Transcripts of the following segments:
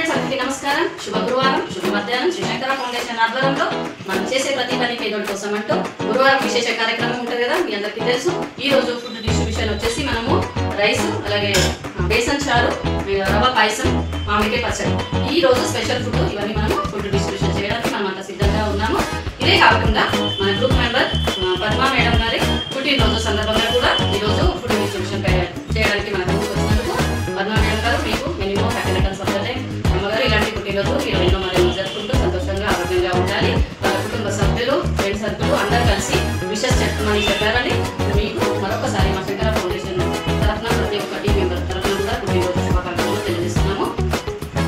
Friends, అందరికీ నమస్కారం. శుభ గురువారం, శుభ మధ్యాహ్నం. శ్రీ శంకర ఫౌండేషన్ ఆధ్వర్యంలో మనం చేసే ప్రతి పని పేదోడి కోసం అంటూ గురువారం విశేష కార్యక్రమం ఉంటుంది కదా, మీ అందరికీ తెలుసు. ఈ రోజు ఫుడ్ డిస్ట్రిబ్యూషన్ వచ్చేసి మనము రైస్, అలాగే బేసన్ చారు, రవ్వ పాయసం, మామిడికాయ పచ్చడి, ఈ రోజు స్పెషల్ ఫుడ్. ఇవన్నీ మనము ఫుడ్ డిస్ట్రిబ్యూషన్ చేయడానికి మనం అంతా సిద్ధంగా ఉన్నాము. ఇదే కాకుండా మన గ్రూప్ మెంబర్ పద్మా మేడం గారి పుట్టినరోజు సందర్భంగా కూడా ఈరోజు ఫుడ్ డిస్ట్రిబ్యూషన్ చేయడానికి మన గ్రూప్ వచ్చినందుకు పద్మా మేడం గారు మీకు minimum happy returns of the day. అమ్మగారు ఇలాంటి పుట్టినరోజు మీరు ఎన్నో మరి జరుపుకుంటూ సంతోషంగా ఆరోగ్యంగా ఉండాలి. వాళ్ళ కుటుంబ సభ్యులు, ఫ్రెండ్ సర్కిల్ అందరూ కలిసి విషెస్ చెప్పమని చెప్పారని మీకు మరొకసారి మా శంకర ఫౌండేషన్ తరఫున ప్రతి ఒక్క టీం మెంబర్ తరఫున కూడా పుట్టినరోజు శుభాకాంక్షలు తెలియజేస్తున్నాము.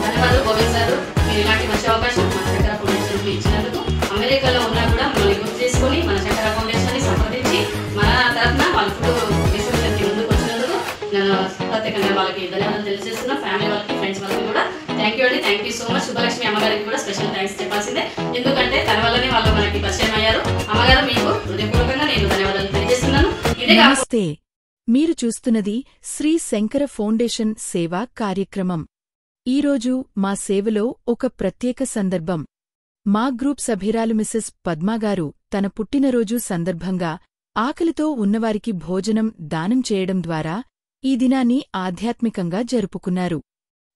ధన్యవాదాలు గోవింద్ సార్, మీరు ఇలాంటి మంచి అవకాశం మన శంకర ఫౌండేషన్కి ఇచ్చినందుకు. అమెరికాలో ఉన్నా కూడా మమ్మల్ని గుర్తు చేసుకుని మన శంకర ఫౌండేషన్ ని సంప్రదించి మన తరఫున వాళ్ళ ఫుడ్ డిస్ట్రిబ్యూషన్ కి ముందుకు వచ్చినందుకు నేను ప్రత్యేకంగా వాళ్ళకి ధన్యవాదాలు తెలియజేస్తున్నా. ఫ్యామిలీ వాళ్ళకి, ఫ్రెండ్స్ వాళ్ళకి కూడా thank you so much. Subhalakshmi అమ్మగారికి కూడా స్పెషల్ థ్యాంక్స్ చెప్పాల్సిందే, ఎందుకంటే తన వల్లనే వాళ్ళు మనకి పరిచయం అయ్యారు. అమ్మగారు మీకు హృదయపూర్వకంగా నేను ధన్యవాదాలు తెలియజేస్తున్నాను. నమస్తే, మీరు చూస్తున్నది శ్రీ శంకర ఫౌండేషన్ సేవా కార్యక్రమం. ఈరోజు మా సేవలో ఒక ప్రత్యేక సందర్భం. మా గ్రూప్ సభ్యురాలు మిసెస్ పద్మాగారు తన పుట్టినరోజు సందర్భంగా ఆకలితో ఉన్నవారికి భోజనం దానం చేయడం ద్వారా ఈ దినాన్ని ఆధ్యాత్మికంగా జరుపుకున్నారు.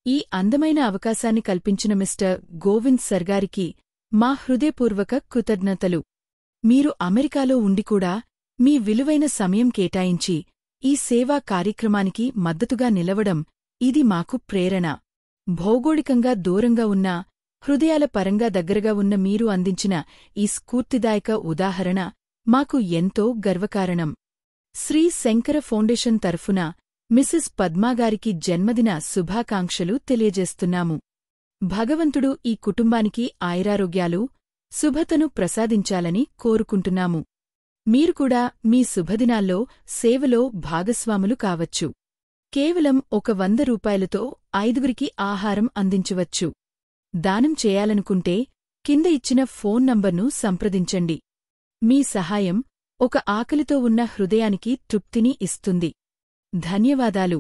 ఈ అందమైన అవకాశాన్ని కల్పించిన మిస్టర్ గోవింద్ సర్గారికి మా హృదయపూర్వక కృతజ్ఞతలు. మీరు అమెరికాలో ఉండి కూడా మీ విలువైన సమయం కేటాయించి ఈ సేవా కార్యక్రమానికి మద్దతుగా నిలవడం, ఇది మాకు ప్రేరణ. భౌగోళికంగా దూరంగా ఉన్నా హృదయాల పరంగా దగ్గరగా ఉన్న మీరు అందించిన ఈ స్ఫూర్తిదాయక ఉదాహరణ మాకు ఎంతో గర్వకారణం. శ్రీ శంకర ఫౌండేషన్ తరఫున మిసెస్ పద్మాగారికి జన్మదిన శుభాకాంక్షలు తెలియజేస్తున్నాము. భగవంతుడు ఈ కుటుంబానికి ఆయురారోగ్యాలు, శుభతను ప్రసాదించాలని కోరుకుంటున్నాము. మీరు కూడా మీ శుభదినాల్లో సేవలో భాగస్వాములు కావచ్చు. కేవలం ఒక 100 రూపాయలతో 5గురికి ఆహారం అందించవచ్చు. దానం చేయాలనుకుంటే కింద ఇచ్చిన ఫోన్ నంబర్ను సంప్రదించండి. మీ సహాయం ఒక ఆకలితో ఉన్న హృదయానికి తృప్తిని ఇస్తుంది. ధన్యవాదాలు.